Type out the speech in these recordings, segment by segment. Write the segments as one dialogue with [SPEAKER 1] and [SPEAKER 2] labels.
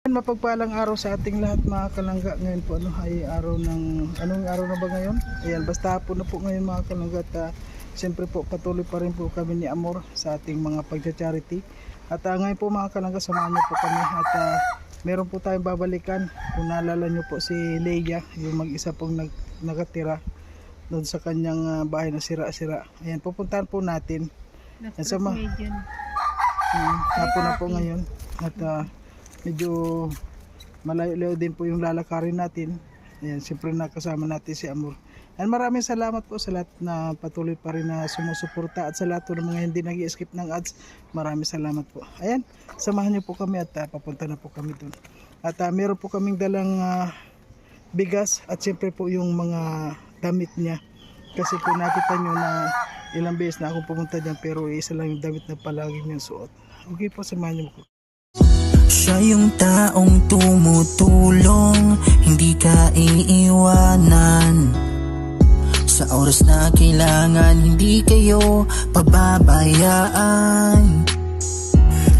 [SPEAKER 1] Mapagpalang araw sa ating lahat mga kalangga. Ngayon po ay araw ng anong araw na ba ngayon? Ayan, basta hapon na po ngayon mga kalangga. At siyempre po patuloy pa rin po kami ni Amor sa ating mga pagcha-charity. At ngayon po mga kalangga, samahan niyo po kami at meron po tayong babalikan. Kung naalala niyo po si Leia, yung mag-isa pong nakatira doon sa kanyang bahay na sira-sira. Ayan, pupuntahan po natin. Hapon na po ngayon at medyo malayo-layo din po yung lalakarin natin. Ayan, siyempre nakasama natin si Amor. And maraming salamat po sa lahat na patuloy pa rin na sumusuporta at sa lahat ng mga hindi nag-i-skip ng ads. Maraming salamat po. Ayan, samahan niyo po kami at papunta na po kami doon. At meron po kaming dalang bigas at siyempre po yung mga damit niya. Kasi kung nakita nyo na ilang beses na ako pumunta dyan pero isa lang yung damit na palagi niyang suot. Okay po, samahan niyo po.
[SPEAKER 2] Siya yung taong tumutulong, hindi ka iiwanan. Sa oras na kailangan, hindi kayo pababayaan.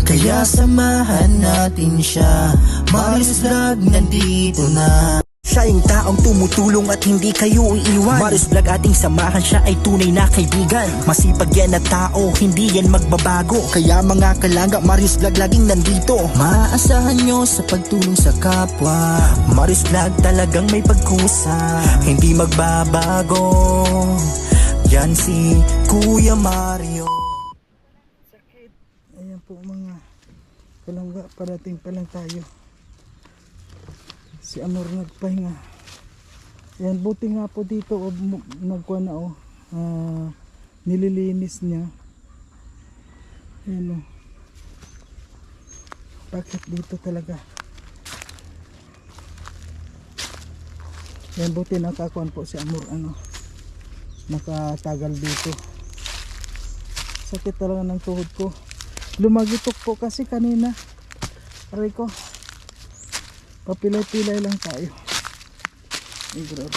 [SPEAKER 2] Kaya samahan natin siya, Marius Vlog nandito na. Siya yung taong tumutulong at hindi kayo iiwan. Marius Vlog ating samahan, siya ay tunay na kaibigan. Masipag yan na tao, hindi yan magbabago. Kaya mga kalangga, Marius Vlog laging nandito. Maaasahan nyo sa pagtulong sa kapwa. Marius Vlog talagang may pagkusa, hindi magbabago. Yan si Kuya Mario.
[SPEAKER 1] Sakit. Ayan po mga kalangga, parating pa lang tayo. Si Amor nagpahinga. Ayan, buti nga po dito nagkuha na nililinis niya. Ayan bakit dito talaga. Ayan, buti nakakuhan po si Amor nakatagal dito. Sakit talaga ng tuhod ko. Lumagitok po kasi kanina. Aray ko. Papilay-pilay lang tayo. Ay, grabe.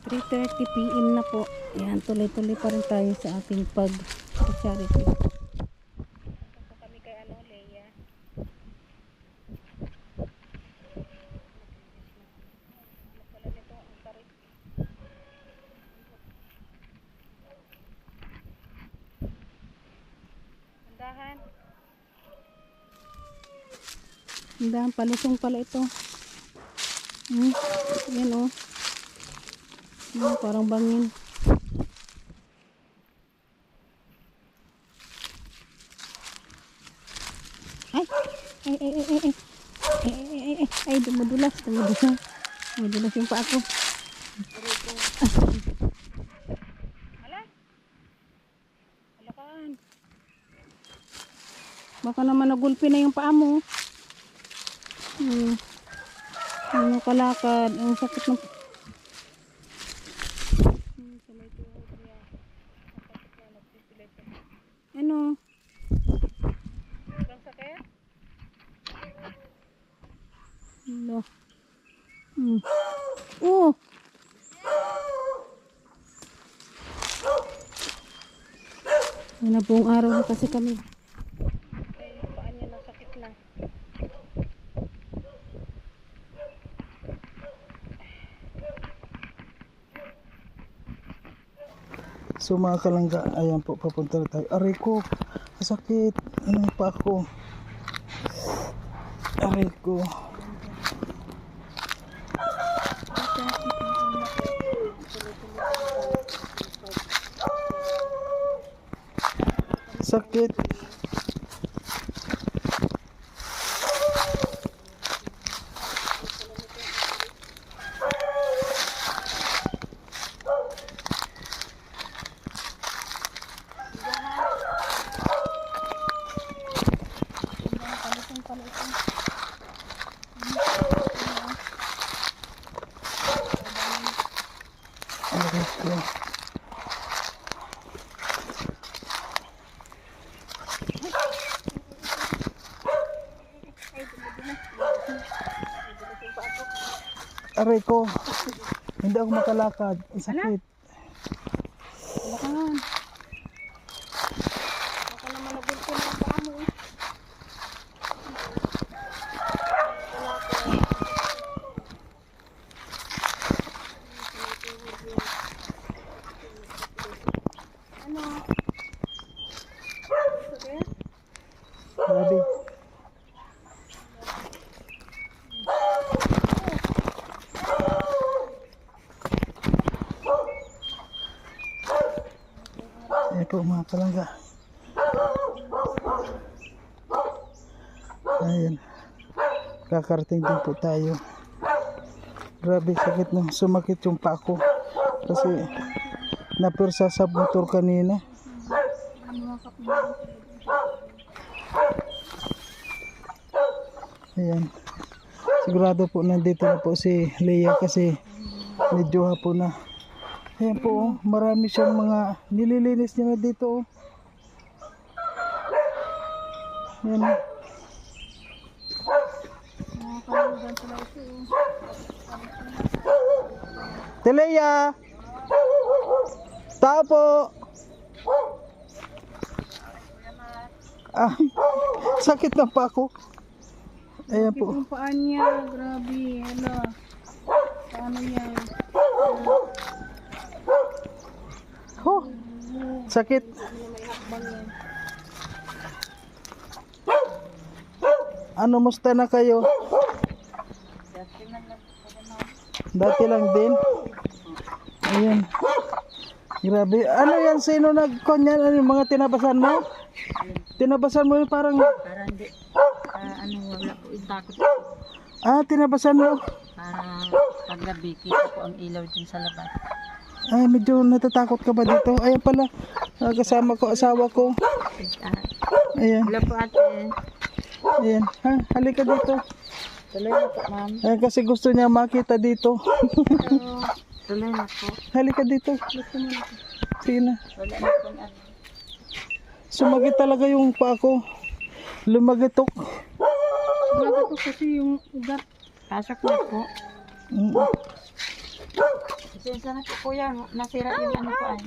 [SPEAKER 3] 3:30 PM na po. Ayan, tuloy-tuloy pa rin tayo sa ating pag-charity. Kami kay Leia. Handahan, palusong pala ito. Yan o. Parang bangin. Ay, dumudulas yung paa ko. Halakaan. Baka naman nagulpi na yung paa mo. Ano kalakad, ang sakit ng ano? Ang sakit? Ano? Oh! Ano buong araw na kasi kami.
[SPEAKER 1] So mga kalangga, ayan po, papunta na tayo. Aray ko, masakit. Ano pa ako? Aray ko. Sakit. Aray ko, hindi ako makalakad. Sakit.
[SPEAKER 3] Baka naman
[SPEAKER 1] palangga. Ayan. Kakarating din po tayo. Grabe, sakit na. Sumakit yung paa ko. Kasi napirsa sa motor kanina. Ayan. Sigurado po nandito na po si Leia kasi medyo hapon na. Ayan po, oh, marami siyang mga nililinis niya na dito. Oh. Ayan. Oh. Leia! Tao po! Ah, sakit na pa ako. Ayan po.
[SPEAKER 3] Yung paa niya, grabe. Hala. Paano yan?
[SPEAKER 1] Oh, sakit. Ano, musta na kayo? Dati lang din. Ayan. Grabe. Ano yan? Sino nagkonyan? Ano yung mga tinabasan mo? Tinabasan mo yung parang...
[SPEAKER 4] Para hindi, ano, wala po yung takot ko.
[SPEAKER 1] Ah, tinabasan mo.
[SPEAKER 4] Para paggabi, kita po ang ilaw dyan sa labas.
[SPEAKER 1] Ay, medyo natatakot ka ba dito? Ayan pala. Kasama ko, asawa ko. Ayan.
[SPEAKER 4] Wala po ate.
[SPEAKER 1] Ayan. Ha, halika dito.
[SPEAKER 4] Tuloy na po, ma'am.
[SPEAKER 1] Ayan, kasi gusto niya makita dito.
[SPEAKER 4] Tuloy na po.
[SPEAKER 1] Halika dito. Sige na.
[SPEAKER 4] Wala na po ano.
[SPEAKER 1] Sumagit talaga yung paa ko. Lumagitok.
[SPEAKER 3] Grabe to kasi yung ugat.
[SPEAKER 4] Pasok na po.
[SPEAKER 1] Mm.
[SPEAKER 4] Pasensya na po kuya, nasira yung ano po ay.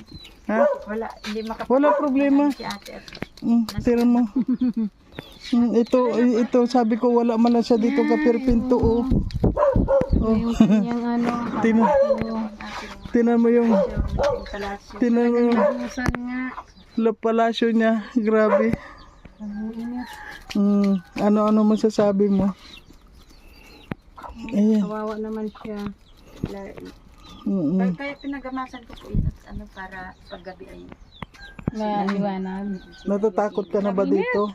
[SPEAKER 1] Ha?
[SPEAKER 4] Wala, hindi makapag-
[SPEAKER 1] Wala problema.
[SPEAKER 4] Si ate at
[SPEAKER 1] Tira mo. Ito, sabi ko wala man lang siya dito kapirpinto. Oh. Oh.
[SPEAKER 3] Yung kanyang ano.
[SPEAKER 1] Tinan mo yung
[SPEAKER 4] kalasyo.
[SPEAKER 1] tinan mo yung
[SPEAKER 3] Busan nga.
[SPEAKER 1] palasyo niya. Grabe.
[SPEAKER 3] Ang init.
[SPEAKER 1] Ano masasabi mo? Ayan.
[SPEAKER 3] Kawawa naman siya.
[SPEAKER 4] Kaya pinagamasan ko po yun at ano para paggabi ay
[SPEAKER 3] Na liwanag.
[SPEAKER 1] Natatakot ka na ba dito?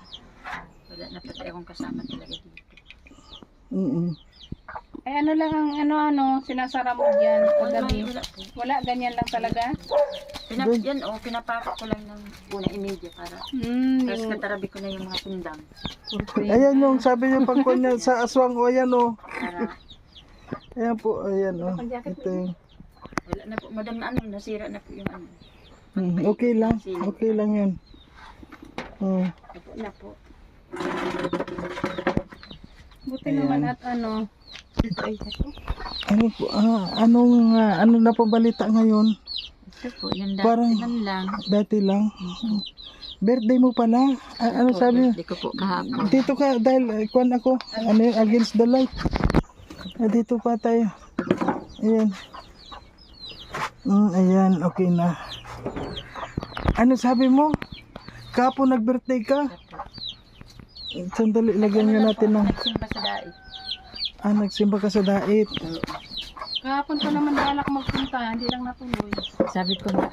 [SPEAKER 4] wala na pati akong kasama talaga dito.
[SPEAKER 3] Ay ano lang ang ano sinasara mo dyan paggabi.
[SPEAKER 4] Wala po.
[SPEAKER 3] Wala, ganyan lang talaga.
[SPEAKER 4] Yan pinapakot ko lang ng unang imedya para tapos katarabi ko na yung mga tundang
[SPEAKER 1] Ayan yung sabi niyo pag kunya sa aswang o ayan o.
[SPEAKER 4] para
[SPEAKER 1] Ayan po, ayan o. Ito yung
[SPEAKER 4] wala na po. Madam na ano, nasira na po yung ano.
[SPEAKER 1] okay lang. Okay lang yan.
[SPEAKER 4] Opo na po.
[SPEAKER 3] Buti naman at ano.
[SPEAKER 4] Ito ay ito.
[SPEAKER 1] Ano po, ano na po balita ngayon?
[SPEAKER 4] Ito po, yung
[SPEAKER 1] Parang-
[SPEAKER 4] dati man lang.
[SPEAKER 1] Dati lang. Birthday mo pala. Ano
[SPEAKER 4] Opo,
[SPEAKER 1] sabi mo?
[SPEAKER 4] birthday ko po kahapon.
[SPEAKER 1] Dito ka dahil kuan ako. Ano yung against the light. Dito pa tayo. Ayan. Ayan, okay na. Ano sabi mo? Kapo nag-birthday ka? Sandali, lagyan nga natin ng...
[SPEAKER 4] Nagsimba sa dait.
[SPEAKER 1] Nagsimba ka sa dait.
[SPEAKER 3] Kahapon pa naman balak magpunta, hindi lang natuloy.
[SPEAKER 4] Sabi ko na,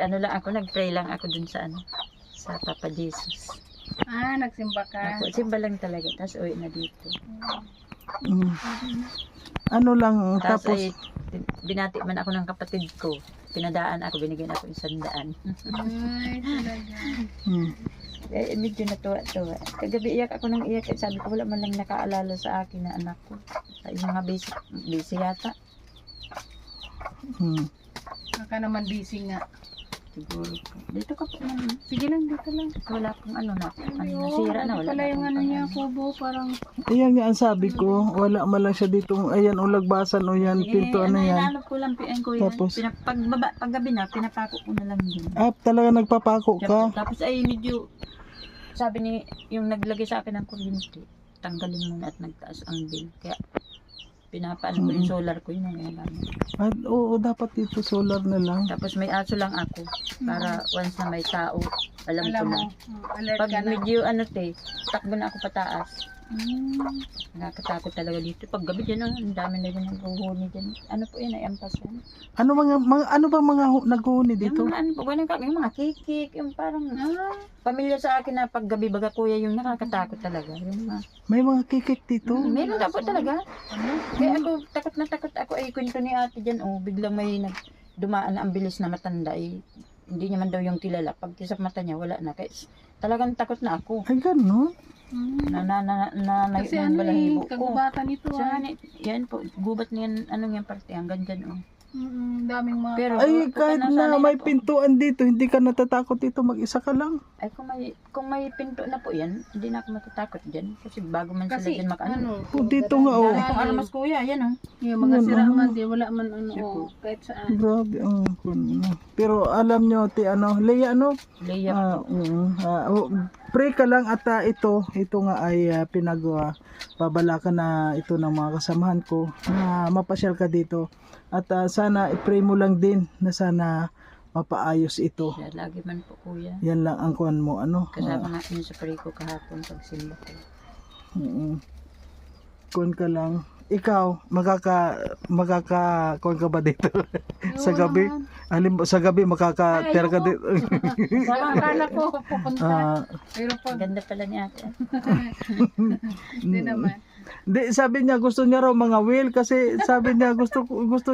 [SPEAKER 4] ano lang ako, nag-pray lang ako dun sa ano, sa Papa Jesus.
[SPEAKER 3] Nagsimba ka.
[SPEAKER 4] Ako, simba lang talaga, tapos uwi na dito.
[SPEAKER 1] Ano lang,
[SPEAKER 4] Tapos
[SPEAKER 1] tapos...
[SPEAKER 4] ay, binati man ako ng kapatid ko. Pinadaan ako, binigyan ako 100.
[SPEAKER 3] Ay, talaga.
[SPEAKER 4] Eh, medyo natuwa-tuwa. Kagabi iyak ako ng iyak. Sabi ko, wala man lang nakaalala sa akin na anak ko. Yung mga busy yata.
[SPEAKER 3] Baka naman busy nga.
[SPEAKER 4] Siguro. Dito ka po naman.
[SPEAKER 3] Sige lang, dito lang.
[SPEAKER 4] Wala pong ano na. Nasira na. Wala
[SPEAKER 3] Pala yung
[SPEAKER 4] na
[SPEAKER 3] ano
[SPEAKER 4] pong
[SPEAKER 3] niya,
[SPEAKER 4] ano.
[SPEAKER 3] kubo, parang...
[SPEAKER 1] Ayan nga ang sabi ko, wala man lang siya dito. Ayan, o lagbasan o yan, pinto ano yan.
[SPEAKER 4] Inaalap ko lang ko yan.
[SPEAKER 1] Tapos?
[SPEAKER 4] Paggabi na, pinapako ko na lang yun.
[SPEAKER 1] Talaga nagpapako ka?
[SPEAKER 4] Tapos ay medyo, sabi ni, yung naglagay sa akin ng kuryente, tanggalin muna at nagtaas ang bill. Kaya, pinapaano ko yung solar ko, yun ang ginagamit.
[SPEAKER 1] Oo, dapat dito solar na lang.
[SPEAKER 4] Tapos may aso lang ako, para once na may tao, alam ko
[SPEAKER 3] Alam
[SPEAKER 4] na.
[SPEAKER 3] mo, alert
[SPEAKER 4] Pag
[SPEAKER 3] ka na.
[SPEAKER 4] medyo takbo na ako pataas, Nakakatakot talaga dito. Pag gabi dyan, ang dami na rin naghuhuni dyan. Ano po yan, ay ampas yan.
[SPEAKER 1] Ano ano bang mga naghuhuni dito?
[SPEAKER 4] Yung ano po, yung mga kikik, yung parang pamilya sa akin na pag gabi baga kuya, yung nakakatakot talaga. Yung mga,
[SPEAKER 1] May mga kikik dito.
[SPEAKER 4] meron daw po talaga. Kaya ako, takot na takot ako. Ay, kwento ni ate dyan, biglang may dumaan na ang bilis na matanda. Hindi niya man daw yung kilala. Pag kisap mata niya, wala na. Kaya talagang takot na ako.
[SPEAKER 1] Ay, gano'n?
[SPEAKER 3] Kasi
[SPEAKER 4] Yung
[SPEAKER 3] ano
[SPEAKER 4] balahibo ko.
[SPEAKER 3] kagubatan ito
[SPEAKER 4] Yan po, gubat niyan, ano yung parte, hanggang dyan.
[SPEAKER 3] daming mga
[SPEAKER 4] Pero,
[SPEAKER 1] Ay,
[SPEAKER 4] pagka
[SPEAKER 1] kahit
[SPEAKER 4] nasanay
[SPEAKER 1] na may
[SPEAKER 4] po-
[SPEAKER 1] pintuan dito, hindi ka natatakot dito, mag-isa ka lang.
[SPEAKER 4] Ay, kung may pinto na po yan, hindi na ako matatakot dyan. Kasi bago man sila dyan makaano.
[SPEAKER 1] Oh, dito nga, oh.
[SPEAKER 4] Dahil itong alamas kuya, yan
[SPEAKER 3] yung mga
[SPEAKER 1] Yun,
[SPEAKER 3] sira
[SPEAKER 1] ano.
[SPEAKER 3] man di wala man ano
[SPEAKER 4] Sipo.
[SPEAKER 3] kahit saan.
[SPEAKER 1] Grabe, pero alam nyo, Leia,
[SPEAKER 4] Leia.
[SPEAKER 1] pray ka lang at ito nga ay babalakan na ito ng mga kasamahan ko na mapasyal ka dito. At sana i-pray mo lang din na sana mapaayos ito.
[SPEAKER 4] Siya, lagi man po kuya.
[SPEAKER 1] Yan lang ang kuhan mo,
[SPEAKER 4] Kasama natin sa pray ko kahapon pag simba ko.
[SPEAKER 1] Kuhan ka lang. Ikaw, kuhan ka ba dito? Sa gabi? Sa gabi, makaka-tera ka dito.
[SPEAKER 3] Akala ko pupunta. Pero pag
[SPEAKER 4] Ganda pala ni ate.
[SPEAKER 3] hindi naman.
[SPEAKER 1] Di, sabi niya gusto niya raw mga wheel kasi sabi niya gusto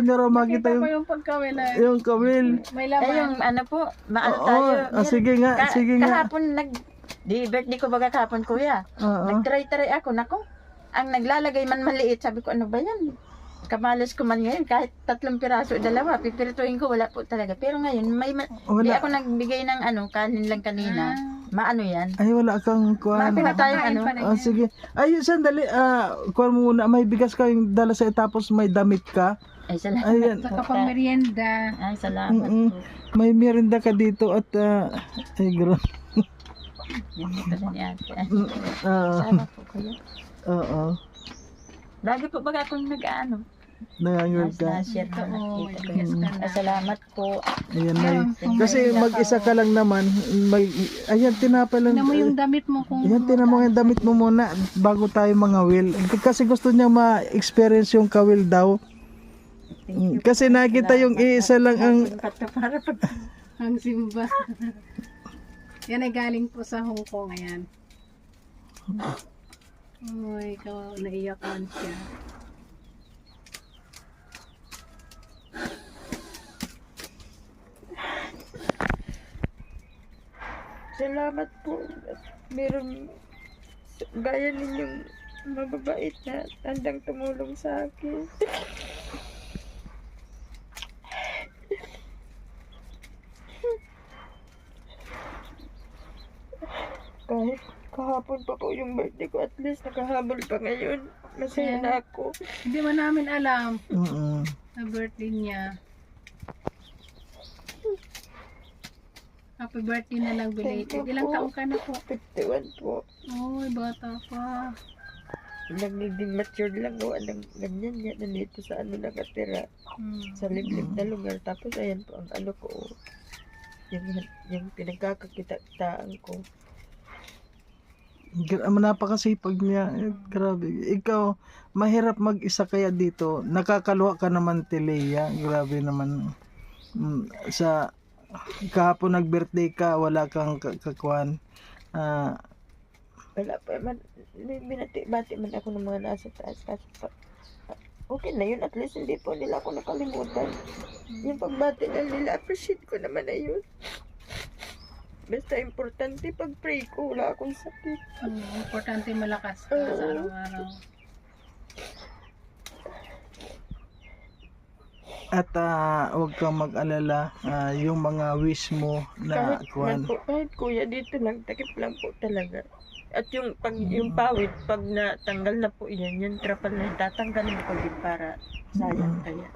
[SPEAKER 1] niya raw makita
[SPEAKER 3] Kita ko
[SPEAKER 1] yung
[SPEAKER 3] yung pagkawin na
[SPEAKER 1] yung kawil.
[SPEAKER 3] may
[SPEAKER 4] Ay, yung
[SPEAKER 3] laman.
[SPEAKER 4] ano po, maano
[SPEAKER 1] Oo,
[SPEAKER 4] tayo.
[SPEAKER 1] sige nga, sige nga.
[SPEAKER 4] Kahapon, di birthday ko baga kahapon kuya.
[SPEAKER 1] Oo.
[SPEAKER 4] Nag-try ako, nako. Ang naglalagay man maliit, sabi ko, ano ba yan? Kamalas ko man ngayon, kahit 3 piraso, 2, pipirituin ko, wala po talaga. Pero ngayon, di ako nagbigay ng kanin lang kanina. Maano yan?
[SPEAKER 1] Ay, wala kang kuhan.
[SPEAKER 4] Marami na tayong ano.
[SPEAKER 1] Sige. Ay, sandali. Kuhan mo muna. May bigas ka yung dala sa tapos may damit ka.
[SPEAKER 4] Ay, salamat
[SPEAKER 1] Ayan.
[SPEAKER 4] po.
[SPEAKER 3] Sa kapag merienda.
[SPEAKER 4] Ay, salamat po.
[SPEAKER 1] May merinda ka dito at ay, grabe.
[SPEAKER 4] Yan po pala ni ate. Ay,
[SPEAKER 1] Oo.
[SPEAKER 4] salamat po kuya.
[SPEAKER 1] Oo.
[SPEAKER 4] Lagi po baga akong
[SPEAKER 1] Nangangawag ka.
[SPEAKER 4] na-share ko,
[SPEAKER 3] Oo,
[SPEAKER 4] nakita ko
[SPEAKER 3] yes
[SPEAKER 4] yun.
[SPEAKER 3] ka na.
[SPEAKER 4] Ay, salamat po.
[SPEAKER 1] Ayan, kasi mag-isa ka lang naman. Ayan, tinapa lang.
[SPEAKER 3] Tingnan mo yung damit mo kung
[SPEAKER 1] Yan, tinan mo yung damit mo muna bago tayo mga will. Kasi gusto niya ma-experience yung kawil daw. Kasi nakita yung iisa lang ang...
[SPEAKER 4] Para pag
[SPEAKER 3] ang simba. Yan ay galing po sa Hong Kong. Ayan. Uy, ikaw, naiyak man siya.
[SPEAKER 4] salamat po. Meron gaya ninyong mababait na handang tumulong sa akin. Kahit kahapon pa po yung birthday ko, at least nakahabol pa ngayon. Masaya na ako.
[SPEAKER 3] Hindi man namin alam
[SPEAKER 1] Mm-mm.
[SPEAKER 3] na birthday niya. Happy birthday na lang belated.
[SPEAKER 4] Thank you
[SPEAKER 3] Ilang
[SPEAKER 4] po.
[SPEAKER 3] taong ka na po?
[SPEAKER 4] 51 po.
[SPEAKER 3] Uy, bata pa.
[SPEAKER 4] Nagiging matured lang o anong ganyan yan. Nandito sa nakatira. Sa liblib na lugar. Tapos ayan po ang ko. Yung pinagkakakitaan ko.
[SPEAKER 1] Napakasipag niya. Grabe. Ikaw, mahirap mag-isa kaya dito. Nakakaluha ka naman, Leia. Grabe naman. Sa kahapon nag-birthday ka, wala kang kakuan.
[SPEAKER 4] Wala pa man. Binati-bati man ako ng mga nasa taas. Kasi okay na yun. At least hindi po nila ako nakalimutan. Yung pagbati na nila, appreciate ko naman na yun. Basta importante pag-pray ko, wala akong sakit.
[SPEAKER 3] Importante malakas ka sa araw-araw.
[SPEAKER 1] At huwag kang mag-alala. Yung mga wish mo na kuan.
[SPEAKER 4] Kahit kuya, dito lang, takip lang po talaga. At yung pawid, pag natanggal na po yan trapal na tatanggalin ko din para sayang kaya.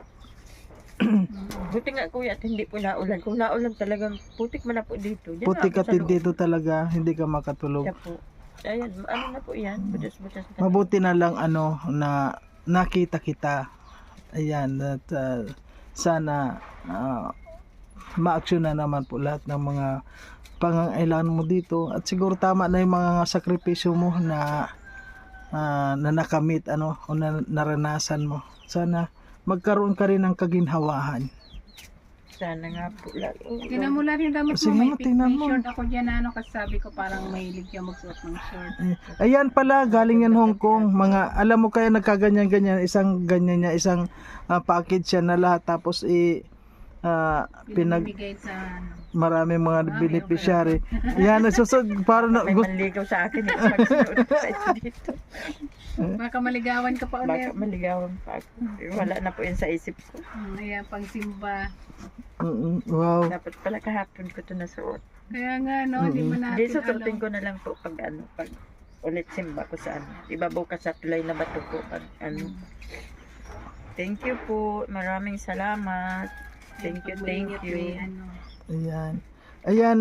[SPEAKER 4] Buti nga kuya at hindi po naulan. Kung naulan talagang putik man na po dito. Diyan
[SPEAKER 1] Putik
[SPEAKER 4] na ako
[SPEAKER 1] at
[SPEAKER 4] sa loob.
[SPEAKER 1] dito talaga, hindi ka makatulog.
[SPEAKER 4] Siya po. Ayan, ano na po yan? Butas-butas na.
[SPEAKER 1] Mabuti na lang na nakita kita. Ayan, at sana ma-action na naman po lahat ng mga pangangailangan mo dito. At siguro tama na yung mga sakripisyo mo na na nakamit o naranasan mo. Sana magkaroon ka rin ng kaginhawahan.
[SPEAKER 4] Sana nga po lalo.
[SPEAKER 3] Tingnan mo lang yung damit
[SPEAKER 1] Sige
[SPEAKER 3] mo.
[SPEAKER 1] mo, tingnan mo.
[SPEAKER 3] May short ako dyan na kasi sabi ko parang mahilig siya magsuot ng short.
[SPEAKER 1] Ayan pala, galing yan Hong Kong. Mga, alam mo kaya nagkaganyan-ganyan, isang ganyan niya, isang package siya na lahat. Tapos
[SPEAKER 3] Pinabigay sa
[SPEAKER 1] maraming mga beneficiary. Yan, nagsusod, para na,
[SPEAKER 4] May manligaw sa akin yung pagsuot sa dito.
[SPEAKER 3] baka maligawan ka pa
[SPEAKER 4] Baka
[SPEAKER 3] ulit.
[SPEAKER 4] maligawan pa ako. Wala na po yun sa isip ko.
[SPEAKER 3] Ayan, pang simba.
[SPEAKER 1] wow.
[SPEAKER 4] Dapat pala kahapon ko ito nasuot.
[SPEAKER 3] Kaya nga, no, di mo natin
[SPEAKER 4] Hindi, susuotin
[SPEAKER 3] alam.
[SPEAKER 4] ko na lang po pag ulit simba ko sa Iba bukas sa tulay na bato po pag Thank you po. Maraming salamat. Thank you, thank
[SPEAKER 3] Pag-uingat,
[SPEAKER 4] you.
[SPEAKER 3] may ano.
[SPEAKER 1] Ayan. Ayan,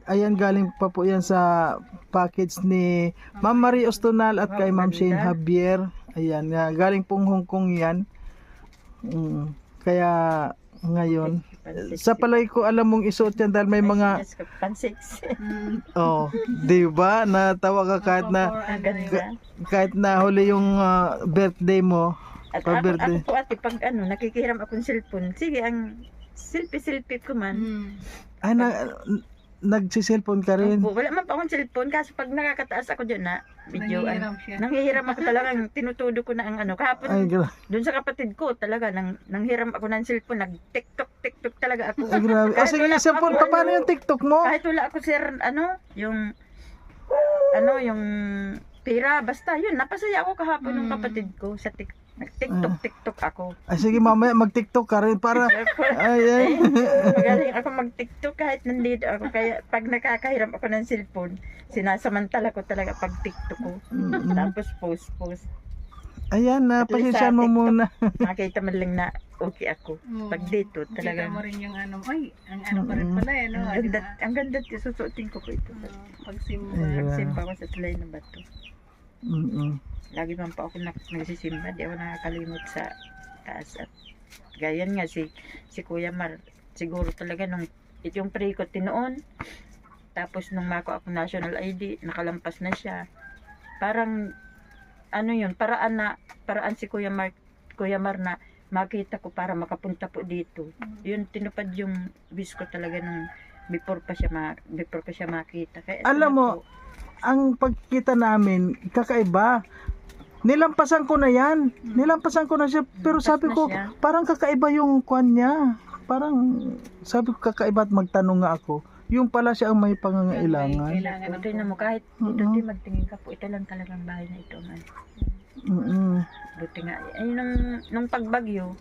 [SPEAKER 1] ayan galing pa po yan sa package ni Ma'am Marie Ostonal at kay Ma'am Shane Javier. Ayan, galing pong Hong Kong yan. Kaya ngayon, sa palay ko alam mong isuot yan dahil may mga
[SPEAKER 4] Pansix.
[SPEAKER 1] di ba? Natawa ka kahit na huli yung birthday mo.
[SPEAKER 4] At
[SPEAKER 1] Pag
[SPEAKER 4] ako
[SPEAKER 1] birthday.
[SPEAKER 4] po ate, pag nakikihiram akong cellphone, sige, ang selfie ko man.
[SPEAKER 1] Ay, nagsiselfone ka rin.
[SPEAKER 4] Opo, wala man pa akong cellphone, kasi pag nakakataas ako dyan na video,
[SPEAKER 3] Nanghihiram siya.
[SPEAKER 4] nanghihiram ako talagang tinutudo ko na ang
[SPEAKER 1] Ay,
[SPEAKER 4] kahapon, doon sa kapatid ko talaga, nanghiram ako ng cellphone, nag-tiktok talaga ako.
[SPEAKER 1] Ay, grabe.
[SPEAKER 4] Kahit
[SPEAKER 1] Sige,
[SPEAKER 4] wala
[SPEAKER 1] cellphone,
[SPEAKER 4] ako,
[SPEAKER 1] paano yung TikTok mo?
[SPEAKER 4] Kahit wala ako sir, yung pera, basta yun, napasaya ako kahapon ng kapatid ko sa TikTok ako.
[SPEAKER 1] Ay, sige, mamaya mag-TikTok ka rin para... Ay.
[SPEAKER 4] Magaling ako mag-TikTok kahit nandito ako. Kaya pag nakakahiram ako ng cellphone, sinasamantala ko talaga pag TikTok ko. Tapos post.
[SPEAKER 1] Ayan, pasensyahan mo muna.
[SPEAKER 4] Makita man lang na okay ako. Pag dito,
[SPEAKER 3] Kita
[SPEAKER 4] talaga.
[SPEAKER 3] mo rin yung ano, ay, ang ano pa rin pala eh, no?
[SPEAKER 4] Ang ganda, susuotin ko ito.
[SPEAKER 3] Pag simba.
[SPEAKER 4] Simba ko sa tulay ng bato. Lagi man pa ako nagsisimba, di ako nakakalimot sa taas. At gayan nga si Kuya Mar, siguro talaga yung pray ko tinoon, tapos nung mako ako national ID, nakalampas na siya. Parang, paraan si Kuya Mar na makita ko para makapunta po dito. Yun, tinupad yung wish ko talaga nung before pa siya makita. Kaya,
[SPEAKER 1] Alam mo, ang pagkita namin, kakaiba. Nilampasan ko na yan. Nilampasan ko na siya. Pero sabi ko, parang kakaiba yung kwan niya. Parang, sabi ko kakaiba at magtanong nga ako. Yung pala siya ang may pangangailangan.
[SPEAKER 4] Ito na mo, kahit dito magtingin ka po, ito lang talagang bahay na ito. Man. Buti nga. Ay, nung pagbagyo,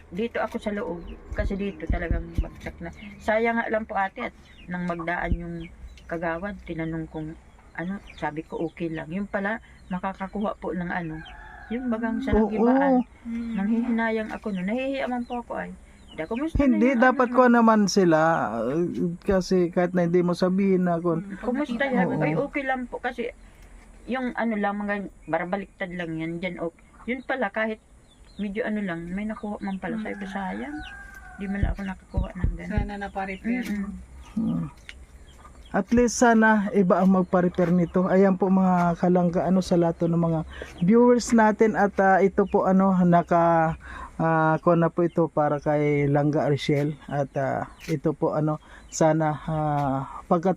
[SPEAKER 4] dito ako sa loob. Kasi dito talagang bagsak na. Sayang nga lang po ate at nang magdaan yung kagawad, tinanong kong sabi ko okay lang. Yung pala, makakakuha po ng yung bagang sa nagibaan. Nanghihinayang ako nun. Nahihiyaman po ako ay.
[SPEAKER 1] Hindi, dapat ko naman sila. Kasi kahit na hindi mo sabihin na kung...
[SPEAKER 4] Kumusta yan? Ay, okay lang po. Kasi yung lang, mga barbaliktad lang yan. Dyan, okay. Yun pala, kahit medyo lang, may nakuha man pala. Sabi ko, sayang. Di man lang ako nakakuha ng ganun.
[SPEAKER 3] Sana naparipir.
[SPEAKER 1] At least sana iba ang magpa-repair nito. Ayan po mga kalangga sa lahat ng mga viewers natin at ito po kuha na po ito para kay Langga Richelle at ito po sana pagkat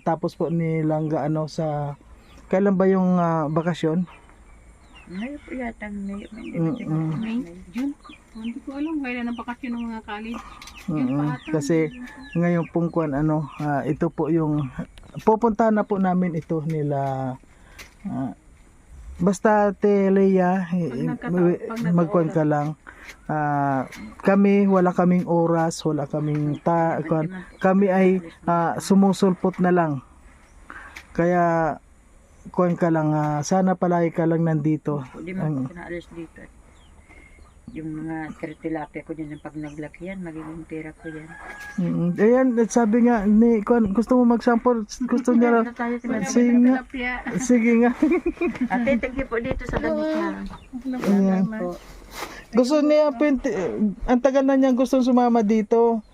[SPEAKER 1] tapos po ni Langga sa kailan ba yung bakasyon?
[SPEAKER 4] Ngayon po yata. May
[SPEAKER 3] June? Hindi ko alam kailan ang bakasyon ng mga college.
[SPEAKER 1] Kasi ngayon pong kuan ito po yung pupuntahan na po namin ito nila basta Telea magkuan ka lang kami wala kaming oras, wala kaming kami ay sumusulpot na lang kaya kuan ka lang sana palagi ka lang nandito.
[SPEAKER 4] Hindi mo ako naalis dito. Yung mga tilapia ko dyan, pag naglakihan, magiging pera ko yan.
[SPEAKER 1] Ayan, sabi nga, gusto mo mag-sample? Gusto niya sige nga. Sige nga.
[SPEAKER 4] Ate, thank you po dito sa damit na.
[SPEAKER 1] Ayan. Gusto niya, ang tagal na niya gusto sumama dito.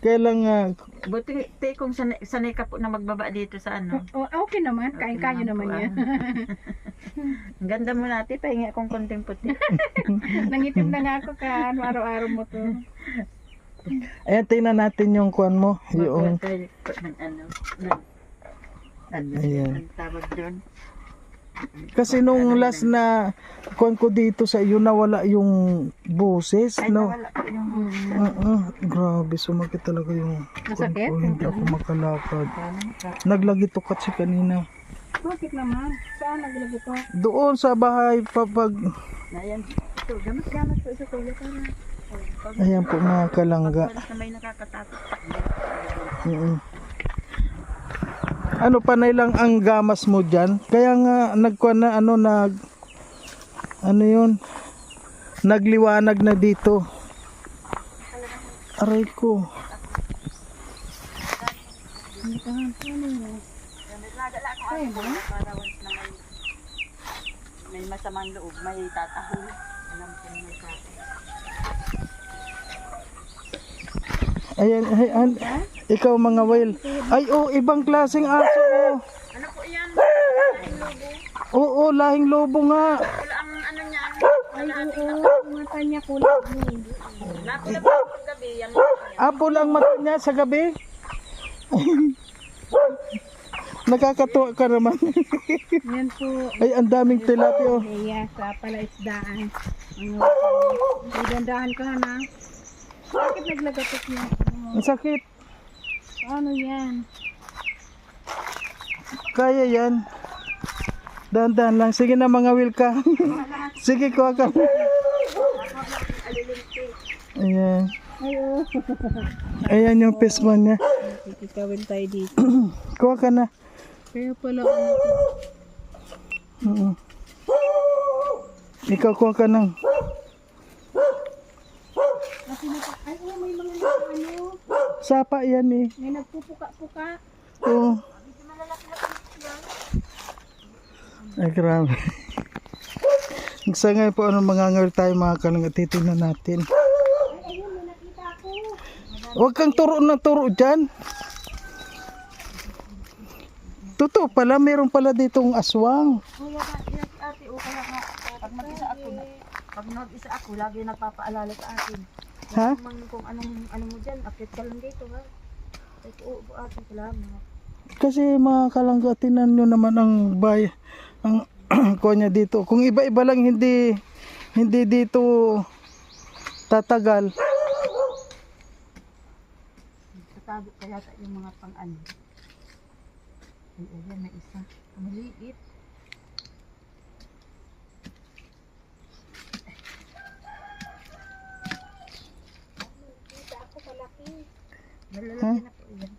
[SPEAKER 1] Kaya lang,
[SPEAKER 4] Buti kung sanay ka po na magbaba dito sa ano.
[SPEAKER 3] Okay naman, kain-kain naman yan.
[SPEAKER 4] Ang ganda mo natin, pahingi akong konting puti.
[SPEAKER 3] Nangitim na nga ako ka araw-araw mo to.
[SPEAKER 1] ayan, tingnan natin yung kuan mo. Yung, Ayan.
[SPEAKER 4] Ang tawag doon.
[SPEAKER 1] kasi nung last na kuan ko dito sa iyo, nawala yung boses,
[SPEAKER 4] Ay,
[SPEAKER 1] no?
[SPEAKER 4] nawala po yung...
[SPEAKER 1] Grabe, sumakit talaga yung kuwan
[SPEAKER 3] Masakit?
[SPEAKER 1] ko. Hindi ako makalakad. Naglagitok si kanina.
[SPEAKER 3] Bakit naman? Saan naglagay to?
[SPEAKER 1] Doon sa bahay, pag...
[SPEAKER 4] Ayan, ito, gamas-gamas po ito.
[SPEAKER 1] Ayan po mga kalangga.
[SPEAKER 4] Pagkalas na may nakakatakot.
[SPEAKER 1] Ano, panay lang ang gamas mo dyan. Kaya nga, nagkuhan na, ano yun, nagliwanag na dito. Aray ko.
[SPEAKER 4] May masamang loob, may tatahol. Alam ko may tatahol.
[SPEAKER 1] Ayan, ayan. Ikaw mga whale. Ay, ibang klaseng aso.
[SPEAKER 4] Ano po yan?
[SPEAKER 1] Oo, lahing lobo nga.
[SPEAKER 4] Wala ang ano niyan.
[SPEAKER 3] Ay, oo, mata niya kulay blue.
[SPEAKER 4] Napilap ko pag gabi. Yan.
[SPEAKER 1] Apple ang mata niya sa gabi. Nakakatuwa ka naman.
[SPEAKER 3] Yan po.
[SPEAKER 1] Ay, ang daming tilapia.
[SPEAKER 3] Leia sa palaisdaan. Idandahan ka na. Bakit naglagatok niya?
[SPEAKER 1] Ang sakit.
[SPEAKER 3] Ano yan?
[SPEAKER 1] Kaya yan. Dahan-dahan lang. Sige na mga Wilka. Sige, kuha ka. Ayan.
[SPEAKER 3] Ay, oo.
[SPEAKER 1] Ayan yung pisman niya.
[SPEAKER 3] Kikawin tayo dito.
[SPEAKER 1] Kuha ka na.
[SPEAKER 3] Kaya pala ano to.
[SPEAKER 1] Oo. Ikaw kuha ka ng.
[SPEAKER 3] Ay, oo, may mga ano.
[SPEAKER 1] Sapa yan eh.
[SPEAKER 3] May nagpupuka-puka.
[SPEAKER 1] Oo. Ay, grabe. Sa ngayon po, mga ngawil tayo mga kalangga, titignan natin.
[SPEAKER 3] Ay, ayun, may nakita ako.
[SPEAKER 1] Huwag kang turo na turo dyan. Totoo pala, meron pala ditong aswang.
[SPEAKER 4] Kuya ka, yes, ate, o kaya nga, pag mag-isa ako na, pag mag-isa ako, lagi nagpapaalala sa akin.
[SPEAKER 1] Ha?
[SPEAKER 4] Kung ano mo dyan, akit ka lang dito ha. Ay, oo po ate, salamat.
[SPEAKER 1] Kasi mga kalangga, tinan nyo naman ang ang kuha niya dito. Kung iba-iba lang, hindi dito tatagal.
[SPEAKER 4] Tatago kaya sa yung mga pang-ano. Ay, ayan, may isa. Maliit. Malalaki na po yan.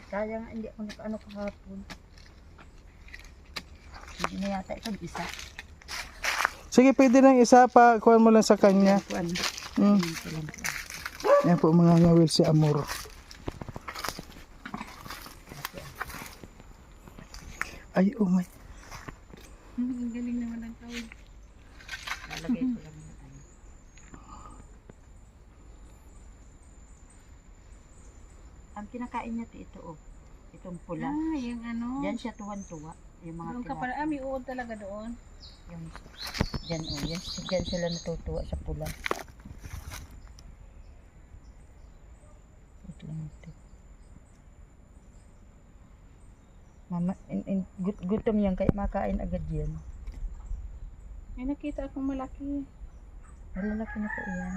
[SPEAKER 4] Kaya nga hindi ako nakaano kahapon. Hindi na yata itong isa.
[SPEAKER 1] Sige, pwede nang isa pa. Kuha mo lang sa kanya.
[SPEAKER 4] Kuan.
[SPEAKER 1] Mm. Yan po mga ngawil si Amor. Ay, oh my.
[SPEAKER 3] Ang galing naman ang tawag.
[SPEAKER 4] Lalagay ko lang ng ano. Ang kinakain niya ito, oh. Itong pula.
[SPEAKER 3] Ah, yung ano.
[SPEAKER 4] Diyan siya tuwan-tuwa. Yung mga
[SPEAKER 3] Doon ka pala. Ah, may uod talaga doon.
[SPEAKER 4] Yung, diyan, oh. Diyan sila natutuwa sa pula. Wait lang ito. Mama, gutom yan, kaya makain agad yan.
[SPEAKER 3] May nakita akong malaki.
[SPEAKER 4] Malalaki na po yan.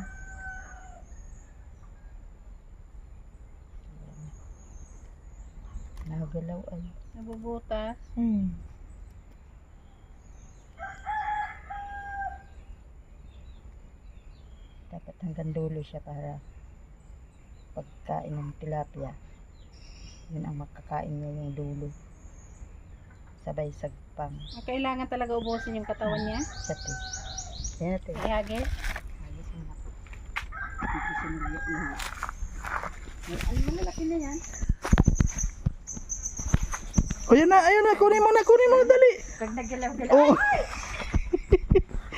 [SPEAKER 4] Nagalaw ay.
[SPEAKER 3] Nabubutas.
[SPEAKER 4] Dapat hanggang dulo siya para pagkain ng tilapia. Yun ang makakain niya yung dulo. Sabay sagpang.
[SPEAKER 3] Kailangan talaga ubusin yung katawan niya.
[SPEAKER 4] Sa to. Yan ito.
[SPEAKER 3] Ihagis.
[SPEAKER 4] Ayos mo na po. Dito sa naliyak na. Ay, malalaki na yan.
[SPEAKER 1] O yan na, ayun na, kunin mo na, dali.
[SPEAKER 4] Pag naggalaw-galaw.
[SPEAKER 1] Oh.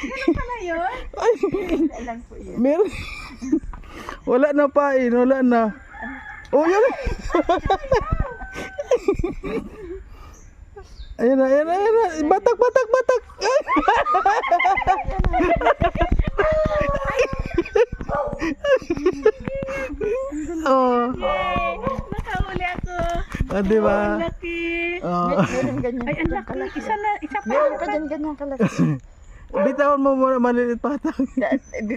[SPEAKER 3] Ano pala yun?
[SPEAKER 1] Ay,
[SPEAKER 4] Ay, lang po yan.
[SPEAKER 1] meron. Wala na pain, wala na. Oh, yun. Ayan na, ayan na, ayan na. Batak, batak, batak. Ay. Oh,
[SPEAKER 3] Nakahuli ako.
[SPEAKER 1] ah, di ba?
[SPEAKER 3] Laki.
[SPEAKER 1] Oh.
[SPEAKER 4] Meron ganyan.
[SPEAKER 3] Ay, ang laki. Isa pa.
[SPEAKER 4] Meron pa dyan ganyan kalaki.
[SPEAKER 1] Bitawan mo muna maliit patak.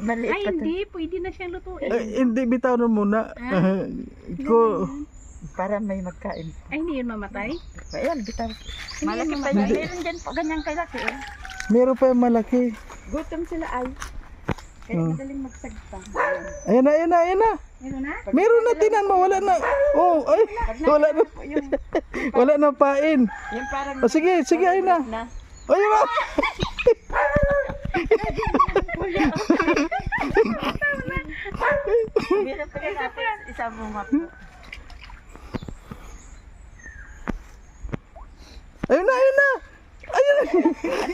[SPEAKER 4] Maliit
[SPEAKER 3] Ay,
[SPEAKER 4] pa to.
[SPEAKER 3] hindi. Pwede na siyang lutuin.
[SPEAKER 1] Ay, hindi, bitawan mo muna. Ko,
[SPEAKER 4] Para may magkain.
[SPEAKER 3] Ay, hindi yun mamatay.
[SPEAKER 4] Ayan, bitaw. Malaki pa yan. Meron dyan po ganyang kalaki eh.
[SPEAKER 1] meron pa yung malaki.
[SPEAKER 4] Gutom sila ay. Kaya madaling magsagpang.
[SPEAKER 1] Ayan na, ayan na, ayan na.
[SPEAKER 3] Meron na?
[SPEAKER 1] Meron na, tinan mo, wala na. Oh, ay, wala na.
[SPEAKER 4] Yung,
[SPEAKER 1] Wala na pain.
[SPEAKER 4] yung parang...
[SPEAKER 1] O sige, sige, ayun na.
[SPEAKER 4] na.
[SPEAKER 1] Ayun na.
[SPEAKER 4] Meron pa yan natin. Isang bunga po.
[SPEAKER 1] Ayun na, ayun na. Ayun na.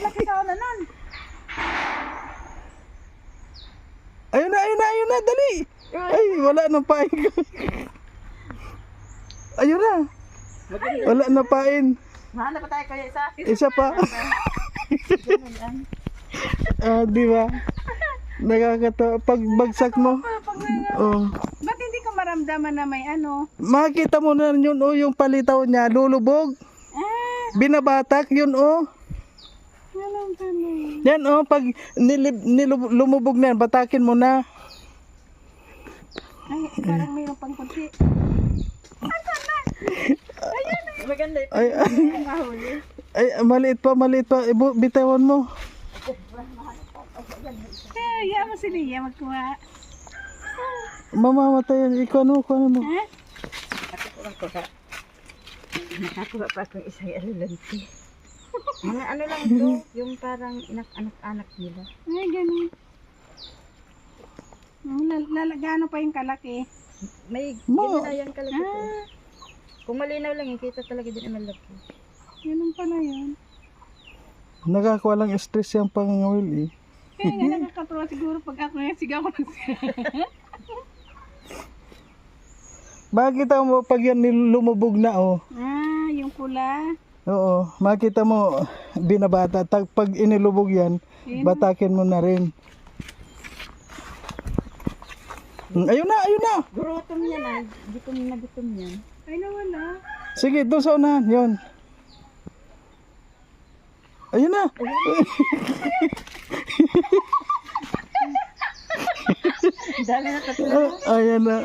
[SPEAKER 4] Laki ka na nun.
[SPEAKER 1] Ayun na, ayun na, ayun na, dali. Ay, wala na pain. Ayun na. Wala na pain.
[SPEAKER 4] Mahanap pa tayo kaya isa.
[SPEAKER 1] Isa pa. Ah, di ba? Nakakatawa. Pag bagsak mo. Oh.
[SPEAKER 3] Ba't hindi ko maramdaman na may ano?
[SPEAKER 1] Makikita mo na yun, oh, yung palitaw niya, lulubog. Binabatak, yun, oh.
[SPEAKER 3] Walang ganun.
[SPEAKER 1] Yan, oh, pag lumubog na yan, batakin mo na.
[SPEAKER 3] Ay, parang mayroon pang kunti.
[SPEAKER 4] Maganda ito.
[SPEAKER 1] Ay, ay, ay, maliit pa, maliit pa. Bitawan mo.
[SPEAKER 3] Eh, yan mo si Lia magkuha.
[SPEAKER 1] Mamamatay yan. Ikaw ano, ikaw ano mo.
[SPEAKER 3] Ha?
[SPEAKER 4] Nakakuha pa akong isang alulanti. Mga ano lang to, yung parang anak-anak nila.
[SPEAKER 3] Ay, ganun. Lalagano pa yung kalaki.
[SPEAKER 4] May
[SPEAKER 1] Mo.
[SPEAKER 4] ginanayan kalaki to. Kung malinaw lang yung kita talaga din ang malaki.
[SPEAKER 3] Ganun pala yun.
[SPEAKER 1] Nakakuha lang stress yung pangangawil eh.
[SPEAKER 3] Kaya nga nakakatuwa siguro pag ako yung sigaw ko ng sigaw.
[SPEAKER 1] Makikita mo pag yan lumubog na, oh.
[SPEAKER 3] Ah, yung pula.
[SPEAKER 1] Oo, makita mo binabata. Pag inilubog yan, batakin mo na rin. Ayun na, ayun na.
[SPEAKER 4] Gurutom yan ay. Gutom na gutom yan.
[SPEAKER 3] Ay, nawala.
[SPEAKER 1] Sige, doon sa unahan, yun. Ayun na.
[SPEAKER 4] Dami na tatlo.
[SPEAKER 1] Ayan na.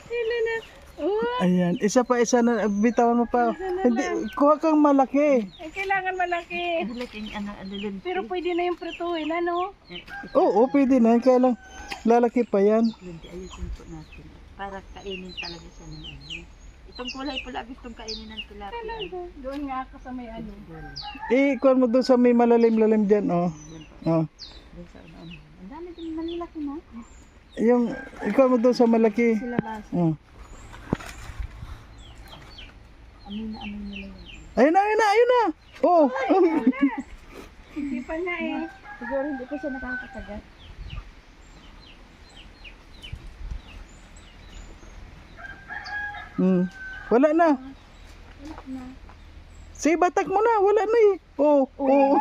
[SPEAKER 3] Sila na. Oh,
[SPEAKER 1] Ayan, isa na, bitawan mo pa. Hindi, kuha kang malaki.
[SPEAKER 3] ay, kailangan malaki.
[SPEAKER 4] Malaking alulanti.
[SPEAKER 3] Pero pwede na yung prituhin, ano?
[SPEAKER 1] Oo, pwede na. Kaya lang, lalaki pa yan.
[SPEAKER 4] Alulanti, ayusin po natin. Para kainin talaga siya ng ano. Itong kulay pula gustong kainin ng tilapia.
[SPEAKER 3] Doon nga ako sa may ano.
[SPEAKER 1] Kuha mo doon sa may malalim-lalim dyan, oh. Oh.
[SPEAKER 4] Doon sa ano. Ang dami din malilaki na.
[SPEAKER 1] Yung, ikaw mo doon sa malaki.
[SPEAKER 4] Sila ba?
[SPEAKER 1] Oh.
[SPEAKER 4] Amoy na nila yun.
[SPEAKER 1] Ayun na, ayun na, ayun na. Oh.
[SPEAKER 3] Isipan na eh.
[SPEAKER 4] Siguro hindi ko siya nakakatagat.
[SPEAKER 1] Wala na. Sige, batak mo na. Wala na eh. Oh, oh.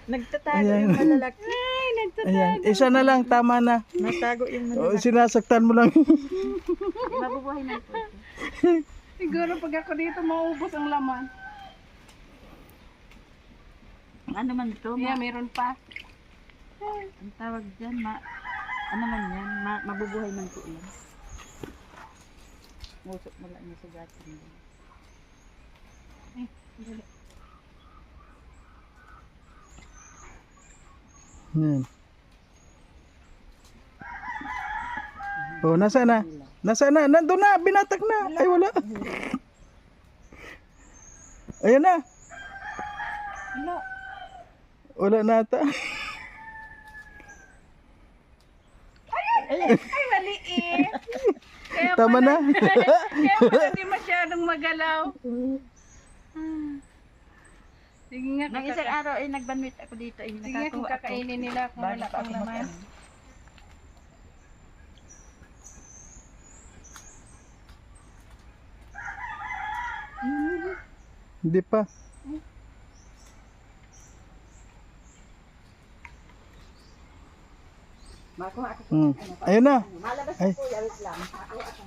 [SPEAKER 4] Nagtatago
[SPEAKER 1] Ayan.
[SPEAKER 4] yung malalaki.
[SPEAKER 3] Ay,
[SPEAKER 1] Ayan, isa na lang, tama na.
[SPEAKER 4] Natago yung
[SPEAKER 1] Oh,
[SPEAKER 4] malalaki.
[SPEAKER 1] sinasaktan mo lang.
[SPEAKER 4] Mabubuhay na po.
[SPEAKER 3] siguro pag ako dito maubos ang laman.
[SPEAKER 4] Ano man ito?
[SPEAKER 3] Kaya meron pa.
[SPEAKER 4] Ang tawag dyan, ano man yan? Mabubuhay man po yan. Musok mo lang yung sugatin mo.
[SPEAKER 3] Ay, dali.
[SPEAKER 1] Yan. Oh, nasa na? Nasa na? Nandun na, binatak na. Ay, wala. Ayan na.
[SPEAKER 3] Wala.
[SPEAKER 1] Wala na ata.
[SPEAKER 3] Ay, maliit. Kaya
[SPEAKER 1] Tama na.
[SPEAKER 3] Kaya pala di masyadong magalaw. Sige nga,
[SPEAKER 4] Nang isang araw ay nagbanwit ako dito ay
[SPEAKER 3] sige nga kung
[SPEAKER 4] nakakuha ako.
[SPEAKER 3] kakainin nila kung
[SPEAKER 4] Bago
[SPEAKER 3] wala
[SPEAKER 4] pa
[SPEAKER 3] pang
[SPEAKER 4] ako
[SPEAKER 3] laman.
[SPEAKER 4] mag-ano.
[SPEAKER 1] Hindi pa.
[SPEAKER 4] Makuha ako.
[SPEAKER 1] Ayun na.
[SPEAKER 4] Malabas
[SPEAKER 1] Ay.
[SPEAKER 4] po, yawit lang. Makuha ako.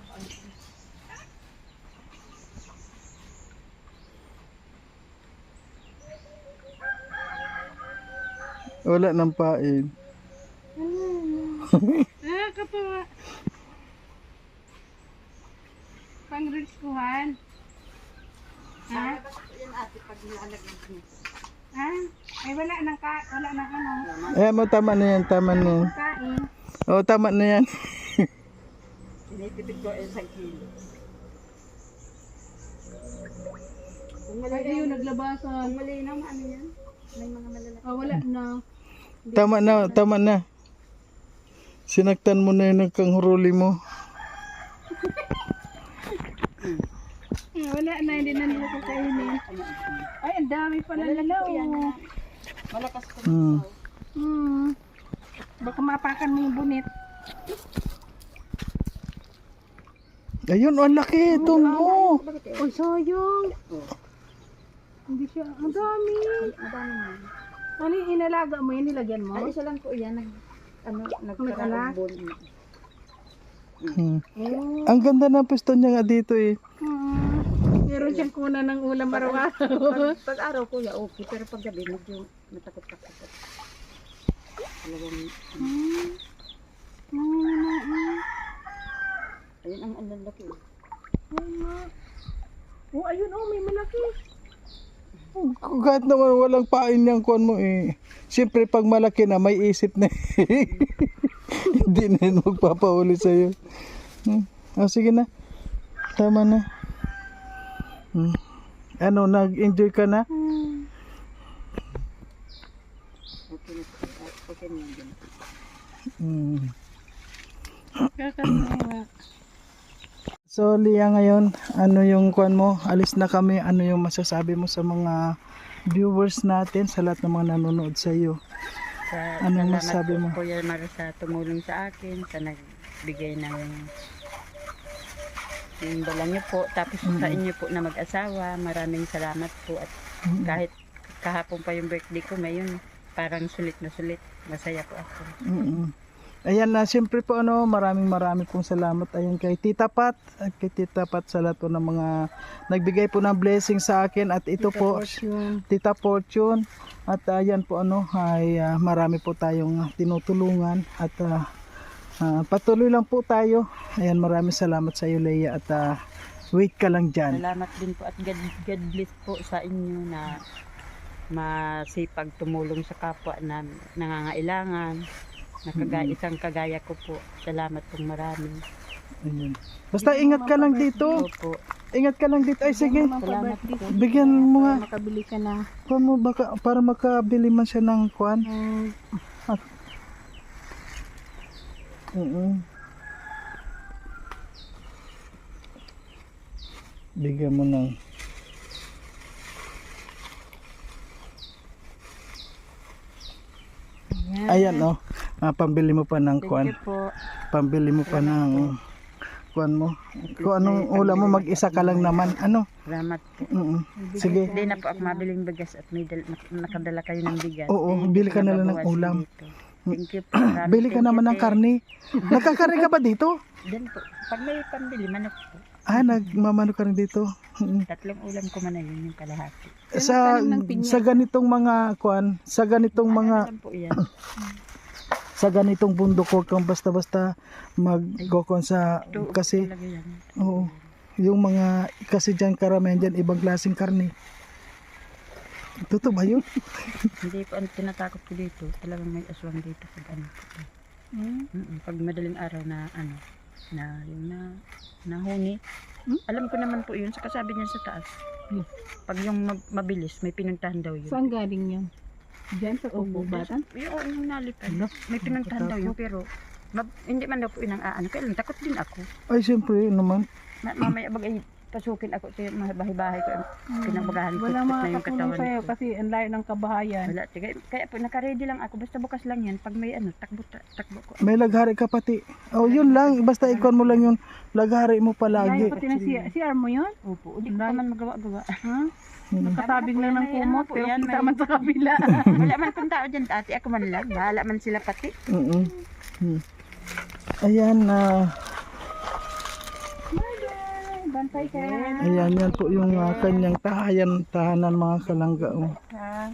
[SPEAKER 1] Wala nang pain.
[SPEAKER 3] Ah, kapawa. Pang-riskuhan. Ha?
[SPEAKER 4] Yan ate, pag nilalagyan ko nito.
[SPEAKER 3] Ha? Ay wala nang wala nang ano.
[SPEAKER 1] Eh, mo tama na yan, tama na yan.
[SPEAKER 3] Kain.
[SPEAKER 1] Oo, tama na yan.
[SPEAKER 4] Tinitipid ko ay 1 kilo. Kung
[SPEAKER 3] Ay, ayun, naglabasan.
[SPEAKER 4] malinaw, ano yan? May mga malalaki.
[SPEAKER 3] Ah, wala na.
[SPEAKER 1] Tama na, tama na. Sinaktan mo na yung nagkanghuruli mo.
[SPEAKER 3] Ah, wala na, hindi na nila kakainin. Ay, ang dami pala nila. Oh.
[SPEAKER 4] Malakas ko.
[SPEAKER 3] Baka mapakan mo yung bunit.
[SPEAKER 1] Ayun, ang laki. Doon mo.
[SPEAKER 3] Uy, sayang. Hindi siya, ang dami.
[SPEAKER 4] Madami na.
[SPEAKER 3] Ano yung inalaga mo yun, nilagyan mo?
[SPEAKER 4] Ay, isa lang po yan.
[SPEAKER 3] Nag-anak?
[SPEAKER 4] Nagkarabon.
[SPEAKER 1] Ang ganda ng piston niya nga dito eh.
[SPEAKER 3] Meron siyang kuna ng ulam araw-araw.
[SPEAKER 4] Pag araw kuya, okay. Pero pag gabi, medyo matakot-takot. Talagang, ayun ang lalaki.
[SPEAKER 3] Oh, ayun, oh, may malaki.
[SPEAKER 1] Kahit naman walang pain niyang kuwan mo eh. Siyempre pag malaki na may isip na eh. Hindi na yun magpapahuli sa'yo. Sige na. Tama na. Ano, nag-enjoy ka na?
[SPEAKER 4] Okay na yan.
[SPEAKER 3] Kakatawa.
[SPEAKER 1] So Lia, ngayon, ano yung kuwan mo? Alis na kami. Ano yung masasabi mo sa mga viewers natin, sa lahat ng mga nanonood sa iyo? Anong masasabi mo?
[SPEAKER 4] Kuya Mar sa tumulong sa akin, sa nagbigay ng yung dala niyo po. Tapos sa inyo po na mag-asawa, maraming salamat po. At kahit kahapon pa yung birthday ko, ngayon parang sulit na sulit. Masaya po ako.
[SPEAKER 1] Ayan na, siyempre po maraming pong salamat ayun kay Tita Pat at kay Tita Pat sa lahat po ng mga nagbigay po ng blessing sa akin at ito po Tita Fortune at ayan po ay marami po tayong tinutulungan at patuloy lang po tayo. Ayan, maraming salamat sa iyo Leia at wait ka lang dyan.
[SPEAKER 4] Salamat din po at God bless po sa inyo na masipag tumulong sa kapwa na nangangailangan. Isang kagaya ko po. Salamat pong marami.
[SPEAKER 1] Ayun. Basta ingat ka lang dito.
[SPEAKER 4] Opo.
[SPEAKER 1] Ingat ka lang dito. Ay sige.
[SPEAKER 4] Salamat po.
[SPEAKER 1] Bigyan mo nga.
[SPEAKER 3] Makabili ka na.
[SPEAKER 1] Kuwan mo baka para makabili man siya ng kuwan. Bigyan mo ng ayan pambili mo pa ng
[SPEAKER 4] Thank
[SPEAKER 1] kuwan.
[SPEAKER 4] you po.
[SPEAKER 1] Pambili mo pa ng kuwan mo. Kung anong ulam mo, mag-isa ka lang naman. Ano?
[SPEAKER 4] Salamat po.
[SPEAKER 1] Sige.
[SPEAKER 4] Hindi na po ako mabiling bigas at may nakadala kayo ng bigas.
[SPEAKER 1] Oo,
[SPEAKER 4] Hindi
[SPEAKER 1] bili
[SPEAKER 4] ko
[SPEAKER 1] ka na lang ng
[SPEAKER 4] nababawasan
[SPEAKER 1] ulam.
[SPEAKER 4] dito. Thank you po. Maraming
[SPEAKER 1] Bili ka
[SPEAKER 4] thank
[SPEAKER 1] naman
[SPEAKER 4] you,
[SPEAKER 1] ng
[SPEAKER 4] te.
[SPEAKER 1] karne. Nagkakarne ka ba dito?
[SPEAKER 4] Diyan po. Pag may pambili, manok po.
[SPEAKER 1] Nagmamano ka rin dito.
[SPEAKER 4] 3 ulam ko man na yun yung kalahati.
[SPEAKER 1] Sa ganitong mga kuwan, sa ganitong mga
[SPEAKER 4] Alam po yan.
[SPEAKER 1] sa ganitong bundok huwag kang basta-basta mag-gokon sa kasi
[SPEAKER 4] Talaga yan.
[SPEAKER 1] oo, yung mga kasi diyan karamihan diyan ibang klaseng karne. Totoo ba yun?
[SPEAKER 4] Hindi po ang tinatakot ko dito. Talagang may aswang dito pag ano. Pag madaling araw na ano, na yung nahuni. Alam ko naman po yun sa kasabi niya sa taas. Pag yung mabilis, may pinuntahan daw yun.
[SPEAKER 3] Saan galing yan? Diyan sa kububatan?
[SPEAKER 4] Yung nalipad. May pinuntahan daw yun pero hindi man daw po inang aano. Kaya lang takot din ako.
[SPEAKER 1] Ay siyempre naman.
[SPEAKER 4] Mamaya bagay
[SPEAKER 5] pasukin ako sa mga bahay-bahay ko. Kinabagahan ko
[SPEAKER 3] Wala
[SPEAKER 5] na yung
[SPEAKER 3] makakatulong
[SPEAKER 5] katawan
[SPEAKER 3] sa'yo
[SPEAKER 5] ko.
[SPEAKER 3] kasi ang layo ng kabahayan.
[SPEAKER 5] Wala, kaya po naka-ready lang ako. Basta bukas lang yan. Pag may takbo ko.
[SPEAKER 1] May laghari ka pati. Oh, yun lang. Basta ikon mo lang yung laghari mo palagi.
[SPEAKER 3] Layo pati ng CR mo yun?
[SPEAKER 5] Opo, hindi ko pa man magawa-gawa.
[SPEAKER 3] Ha? Nakatabing lang ng kumot,
[SPEAKER 5] po
[SPEAKER 3] pero
[SPEAKER 5] yan,
[SPEAKER 3] kita
[SPEAKER 5] may-
[SPEAKER 3] man sa kabila.
[SPEAKER 5] Wala man pong tao dyan, ate. Ako man lang. Bahala man sila pati.
[SPEAKER 1] Ayan na.
[SPEAKER 3] Bantay ka.
[SPEAKER 1] Ayan, yan po yung kanyang tahanan mga kalangga. Oh.
[SPEAKER 5] Ha?